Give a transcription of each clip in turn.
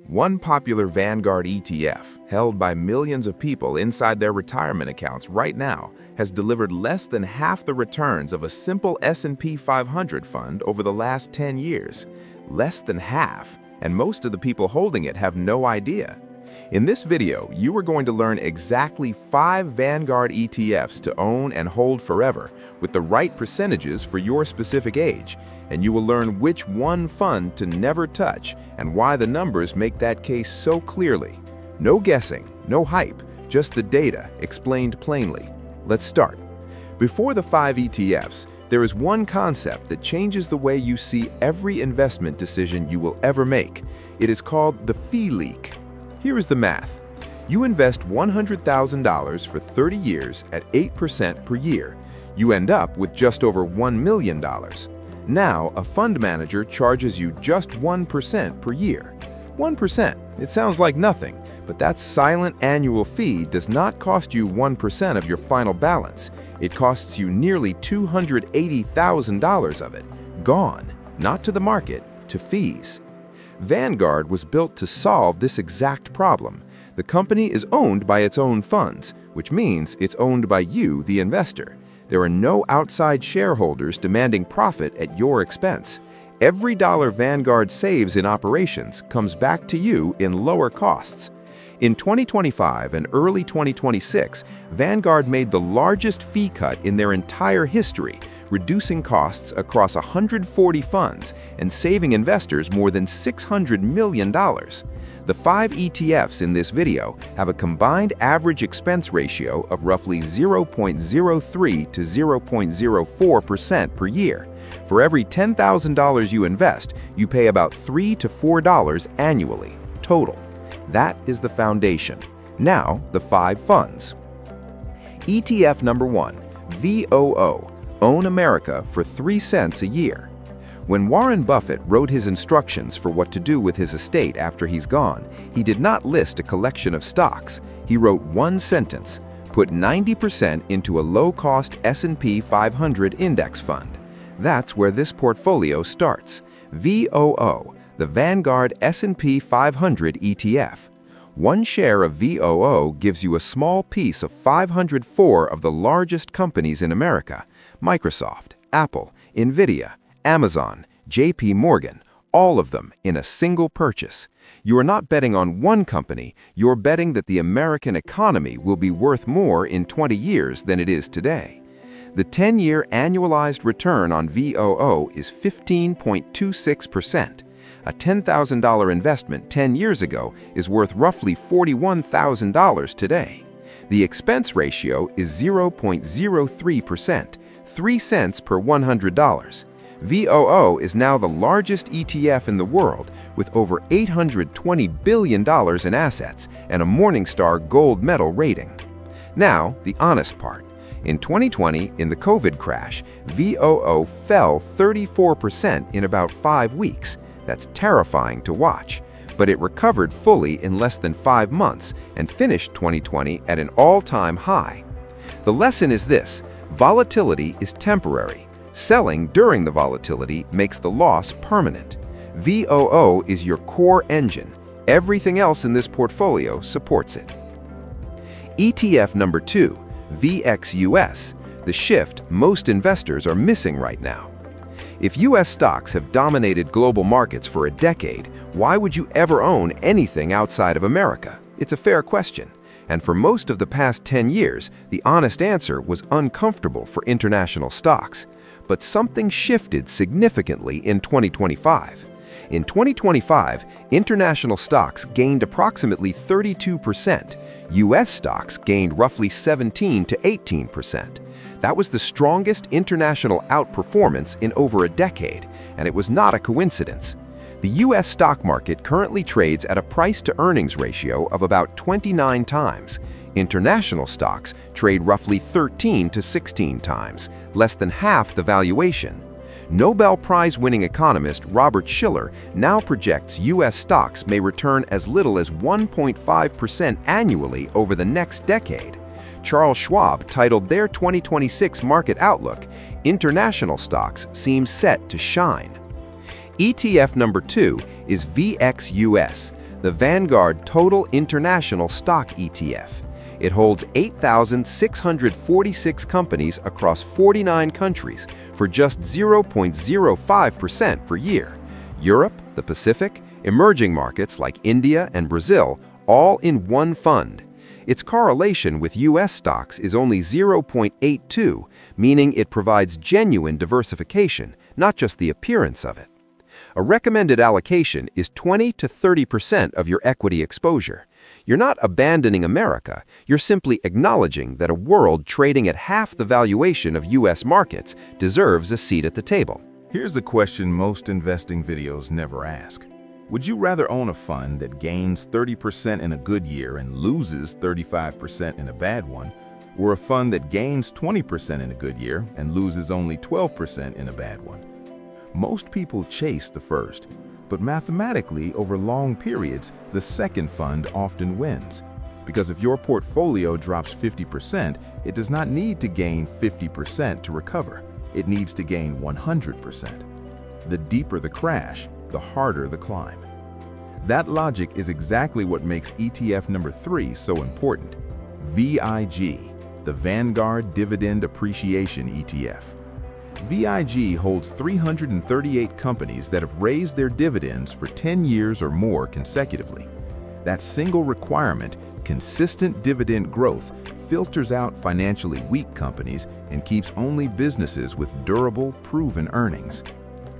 One popular Vanguard ETF, held by millions of people inside their retirement accounts right now, has delivered less than half the returns of a simple S&P 500 fund over the last 10 years. Less than half, and most of the people holding it have no idea. In this video, you are going to learn exactly 5 Vanguard ETFs to own and hold forever with the right percentages for your specific age, and you will learn which one fund to never touch and why the numbers make that case so clearly. No guessing, no hype, just the data explained plainly. Let's start. Before the 5 ETFs, there is one concept that changes the way you see every investment decision you will ever make. It is called the fee leak. Here is the math. You invest $100,000 for 30 years at 8% per year. You end up with just over $1 million. Now, a fund manager charges you just 1% per year. 1%. It sounds like nothing, but that silent annual fee does not cost you 1% of your final balance. It costs you nearly $280,000 of it. Gone. Not to the market, to fees. Vanguard was built to solve this exact problem. The company is owned by its own funds, which means it's owned by you, the investor. There are no outside shareholders demanding profit at your expense. Every dollar Vanguard saves in operations comes back to you in lower costs. In 2025 and early 2026, Vanguard made the largest fee cut in their entire history, reducing costs across 140 funds and saving investors more than $600 million. The 5 ETFs in this video have a combined average expense ratio of roughly 0.03 to 0.04% per year. For every $10,000 you invest, you pay about $3 to $4 annually, total. That is the foundation. Now, the 5 funds. ETF number 1, VOO, Own America for 3 cents a year. When Warren Buffett wrote his instructions for what to do with his estate after he's gone, he did not list a collection of stocks. He wrote one sentence: put 90% into a low-cost S&P 500 index fund. That's where this portfolio starts. VOO, the Vanguard S&P 500 ETF. One share of VOO gives you a small piece of 504 of the largest companies in America: Microsoft, Apple, Nvidia, Amazon, JP Morgan, all of them in a single purchase. You are not betting on one company, you're betting that the American economy will be worth more in 20 years than it is today. The 10-year annualized return on VOO is 15.26%. A $10,000 investment 10 years ago is worth roughly $41,000 today. The expense ratio is 0.03%, 3 cents per $100. VOO is now the largest ETF in the world with over $820 billion in assets and a Morningstar Gold Medal rating. Now, the honest part. In 2020, in the COVID crash, VOO fell 34% in about 5 weeks. That's terrifying to watch, but it recovered fully in less than 5 months and finished 2020 at an all-time high. The lesson is this: volatility is temporary. Selling during the volatility makes the loss permanent. VOO is your core engine. Everything else in this portfolio supports it. ETF number 2, VXUS, the shift most investors are missing right now. If U.S. stocks have dominated global markets for a decade, why would you ever own anything outside of America? It's a fair question. And for most of the past 10 years, the honest answer was uncomfortable for international stocks. But something shifted significantly in 2025. In 2025, international stocks gained approximately 32%. U.S. stocks gained roughly 17 to 18%. That was the strongest international outperformance in over a decade, and it was not a coincidence. The U.S. stock market currently trades at a price-to-earnings ratio of about 29 times. International stocks trade roughly 13 to 16 times, less than half the valuation. Nobel Prize-winning economist Robert Shiller now projects U.S. stocks may return as little as 1.5% annually over the next decade. Charles Schwab titled their 2026 market outlook, "International Stocks Seem Set to Shine." ETF number 2 is VXUS, the Vanguard Total International Stock ETF. It holds 8,646 companies across 49 countries for just 0.05% per year. Europe, the Pacific, emerging markets like India and Brazil, all in one fund. Its correlation with U.S. stocks is only 0.82, meaning it provides genuine diversification, not just the appearance of it. A recommended allocation is 20 to 30% of your equity exposure. You're not abandoning America, you're simply acknowledging that a world trading at half the valuation of U.S. markets deserves a seat at the table. Here's a question most investing videos never ask. Would you rather own a fund that gains 30% in a good year and loses 35% in a bad one, or a fund that gains 20% in a good year and loses only 12% in a bad one? Most people chase the first, but mathematically, over long periods, the second fund often wins. Because if your portfolio drops 50%, it does not need to gain 50% to recover. It needs to gain 100%. The deeper the crash, the harder the climb. That logic is exactly what makes ETF number 3 so important. VIG, the Vanguard Dividend Appreciation ETF. VIG holds 338 companies that have raised their dividends for 10 years or more consecutively. That single requirement, consistent dividend growth, filters out financially weak companies and keeps only businesses with durable, proven earnings.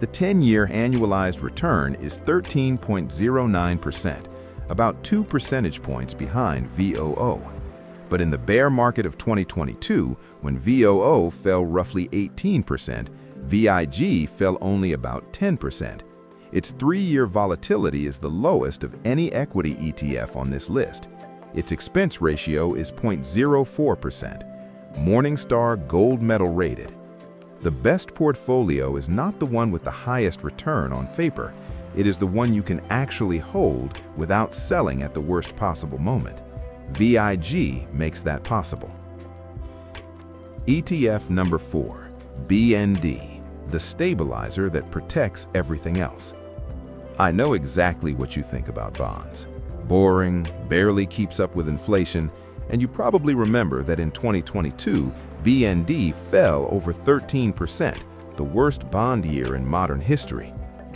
The 10-year annualized return is 13.09%, about 2 percentage points behind VOO. But in the bear market of 2022, when VOO fell roughly 18%, VIG fell only about 10%. Its 3-year volatility is the lowest of any equity ETF on this list. Its expense ratio is 0.04%. Morningstar Gold Medal rated. The best portfolio is not the one with the highest return on paper. It is the one you can actually hold without selling at the worst possible moment. VIG makes that possible. ETF number 4, BND, the stabilizer that protects everything else. I know exactly what you think about bonds. Boring, barely keeps up with inflation, and you probably remember that in 2022, BND fell over 13%, the worst bond year in modern history.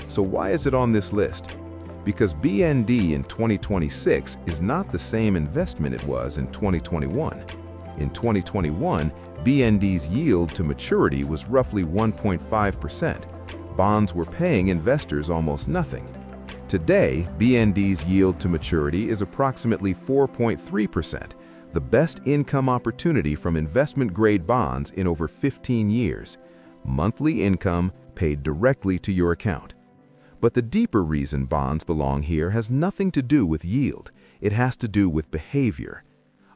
So why is it on this list? Because BND in 2026 is not the same investment it was in 2021. In 2021, BND's yield to maturity was roughly 1.5%. Bonds were paying investors almost nothing. Today, BND's yield to maturity is approximately 4.3%, the best income opportunity from investment-grade bonds in over 15 years. Monthly income paid directly to your account. But the deeper reason bonds belong here has nothing to do with yield. It has to do with behavior.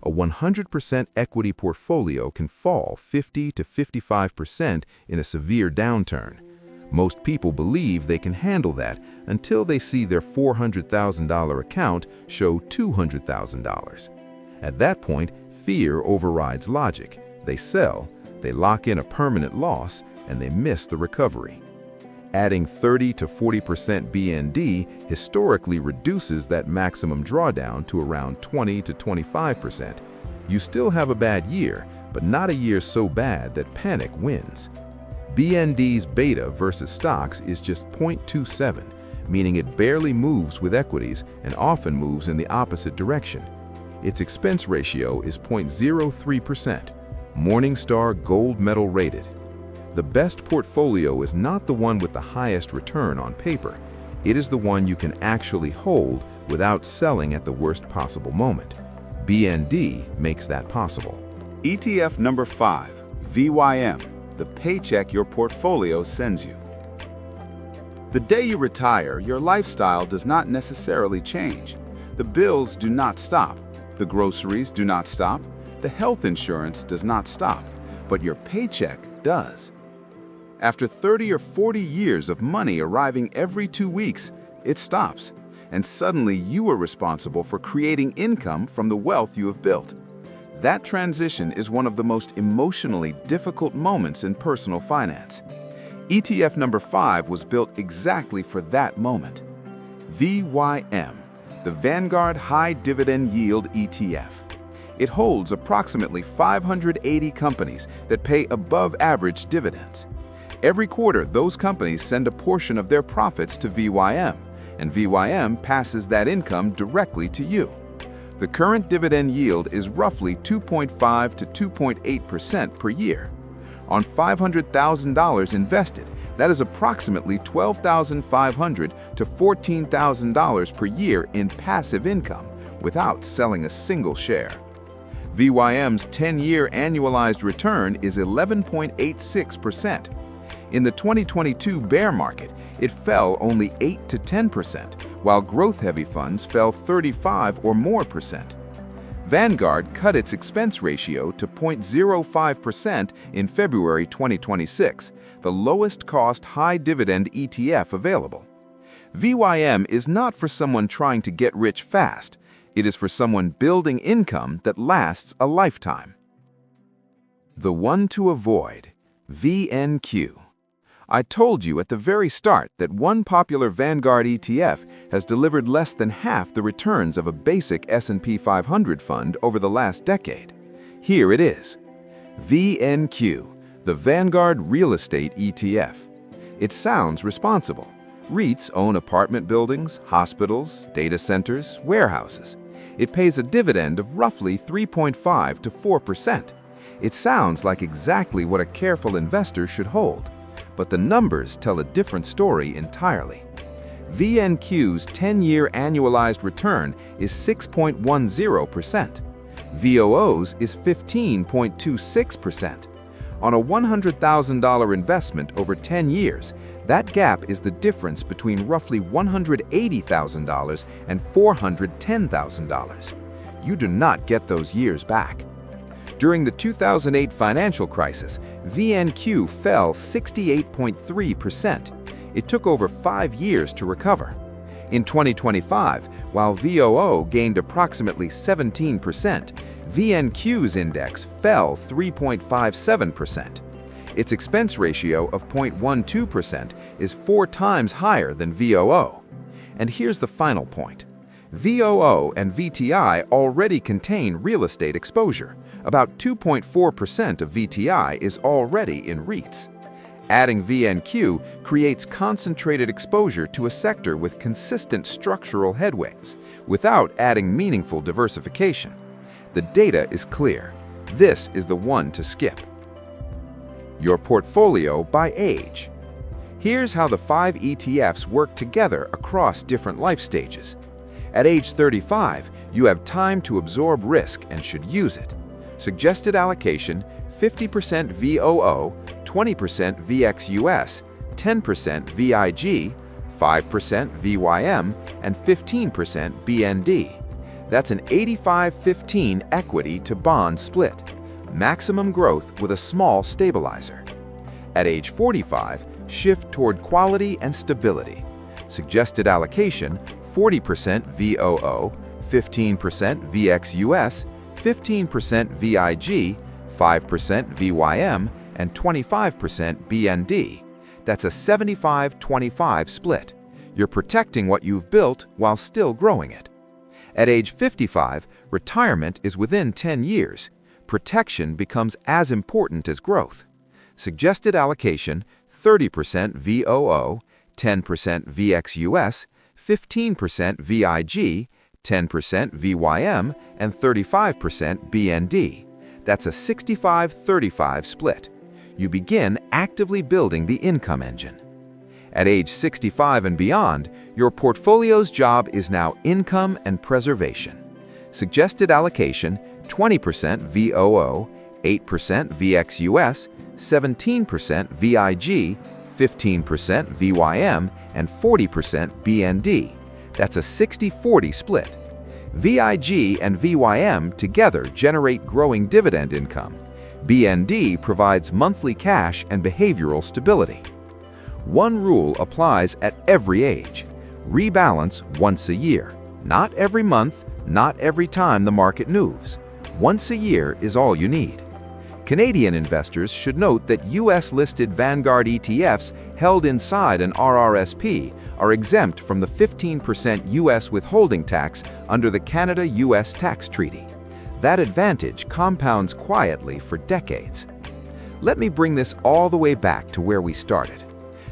A 100% equity portfolio can fall 50 to 55% in a severe downturn. Most people believe they can handle that until they see their $400,000 account show $200,000. At that point, fear overrides logic. They sell, they lock in a permanent loss, and they miss the recovery. Adding 30 to 40% BND historically reduces that maximum drawdown to around 20 to 25%. You still have a bad year, but not a year so bad that panic wins. BND's beta versus stocks is just 0.27, meaning it barely moves with equities and often moves in the opposite direction. Its expense ratio is 0.03%, Morningstar Gold Medal rated. The best portfolio is not the one with the highest return on paper. It is the one you can actually hold without selling at the worst possible moment. BND makes that possible. ETF number 5, VYM, the paycheck your portfolio sends you. The day you retire, your lifestyle does not necessarily change. The bills do not stop. The groceries do not stop. The health insurance does not stop. But your paycheck does. After 30 or 40 years of money arriving every 2 weeks, it stops, and suddenly you are responsible for creating income from the wealth you have built. That transition is one of the most emotionally difficult moments in personal finance. ETF number 5 was built exactly for that moment. VYM, the Vanguard High Dividend Yield ETF. It holds approximately 580 companies that pay above-average dividends. Every quarter, those companies send a portion of their profits to VYM, and VYM passes that income directly to you. The current dividend yield is roughly 2.5 to 2.8% per year. On $500,000 invested, that is approximately $12,500 to $14,000 per year in passive income without selling a single share. VYM's 10-year annualized return is 11.86%. In the 2022 bear market, it fell only 8 to 10%, while growth-heavy funds fell 35 or more percent. Vanguard cut its expense ratio to 0.05% in February 2026, the lowest-cost high-dividend ETF available. VYM is not for someone trying to get rich fast. It is for someone building income that lasts a lifetime. The one to avoid, VNQ. I told you at the very start that one popular Vanguard ETF has delivered less than half the returns of a basic S&P 500 fund over the last decade. Here it is. VNQ, the Vanguard Real Estate ETF. It sounds responsible. REITs own apartment buildings, hospitals, data centers, warehouses. It pays a dividend of roughly 3.5 to 4%. It sounds like exactly what a careful investor should hold. But the numbers tell a different story entirely. VNQ's 10-year annualized return is 6.10%. VOO's is 15.26%. On a $100,000 investment over 10 years, that gap is the difference between roughly $180,000 and $410,000. You do not get those years back. During the 2008 financial crisis, VNQ fell 68.3%. It took over 5 years to recover. In 2025, while VOO gained approximately 17%, VNQ's index fell 3.57%. Its expense ratio of 0.12% is 4 times higher than VOO. And here's the final point. VOO and VTI already contain real estate exposure. About 2.4% of VTI is already in REITs. Adding VNQ creates concentrated exposure to a sector with consistent structural headwinds, without adding meaningful diversification. The data is clear. This is the one to skip. Your portfolio by age. Here's how the 5 ETFs work together across different life stages. At age 35, you have time to absorb risk and should use it. Suggested allocation: 50% VOO, 20% VXUS, 10% VIG, 5% VYM, and 15% BND. That's an 85-15 equity to bond split. Maximum growth with a small stabilizer. At age 45, shift toward quality and stability. Suggested allocation: 40% VOO, 15% VXUS, 15% VIG, 5% VYM, and 25% BND. That's a 75-25 split. You're protecting what you've built while still growing it. At age 55, retirement is within 10 years. Protection becomes as important as growth. Suggested allocation: 30% VOO, 10% VXUS, 15% VIG, 10% VYM, and 35% BND. That's a 65-35 split. You begin actively building the income engine. At age 65 and beyond, your portfolio's job is now income and preservation. Suggested allocation: 20% VOO, 8% VXUS, 17% VIG, 15% VYM, and 40% BND. That's a 60-40 split. VIG and VYM together generate growing dividend income. BND provides monthly cash and behavioral stability. One rule applies at every age. Rebalance once a year. Not every month, not every time the market moves. Once a year is all you need. Canadian investors should note that US-listed Vanguard ETFs held inside an RRSP are exempt from the 15% US withholding tax under the Canada-US tax treaty. That advantage compounds quietly for decades. Let me bring this all the way back to where we started.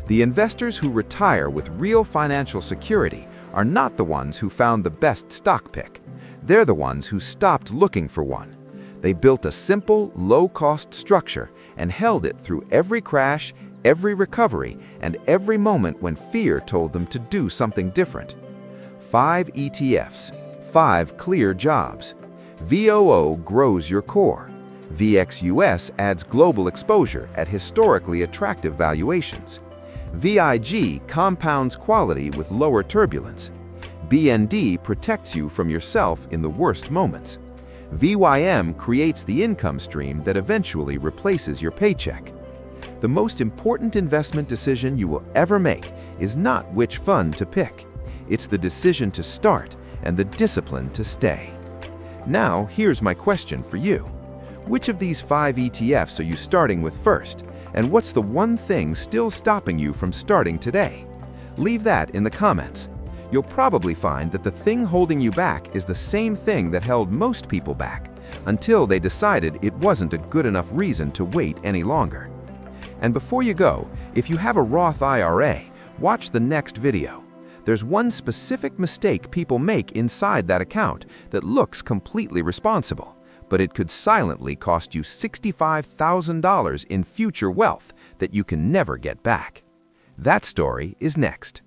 The investors who retire with real financial security are not the ones who found the best stock pick. They're the ones who stopped looking for one. They built a simple, low-cost structure and held it through every crash, every recovery, and every moment when fear told them to do something different. 5 ETFs, 5 clear jobs. VOO grows your core. VXUS adds global exposure at historically attractive valuations. VIG compounds quality with lower turbulence. BND protects you from yourself in the worst moments. VYM creates the income stream that eventually replaces your paycheck. The most important investment decision you will ever make is not which fund to pick. It's the decision to start and the discipline to stay. Now, here's my question for you. Which of these 5 ETFs are you starting with first? And what's the one thing still stopping you from starting today? Leave that in the comments. You'll probably find that the thing holding you back is the same thing that held most people back, until they decided it wasn't a good enough reason to wait any longer. And before you go, if you have a Roth IRA, watch the next video. There's one specific mistake people make inside that account that looks completely responsible, but it could silently cost you $65,000 in future wealth that you can never get back. That story is next.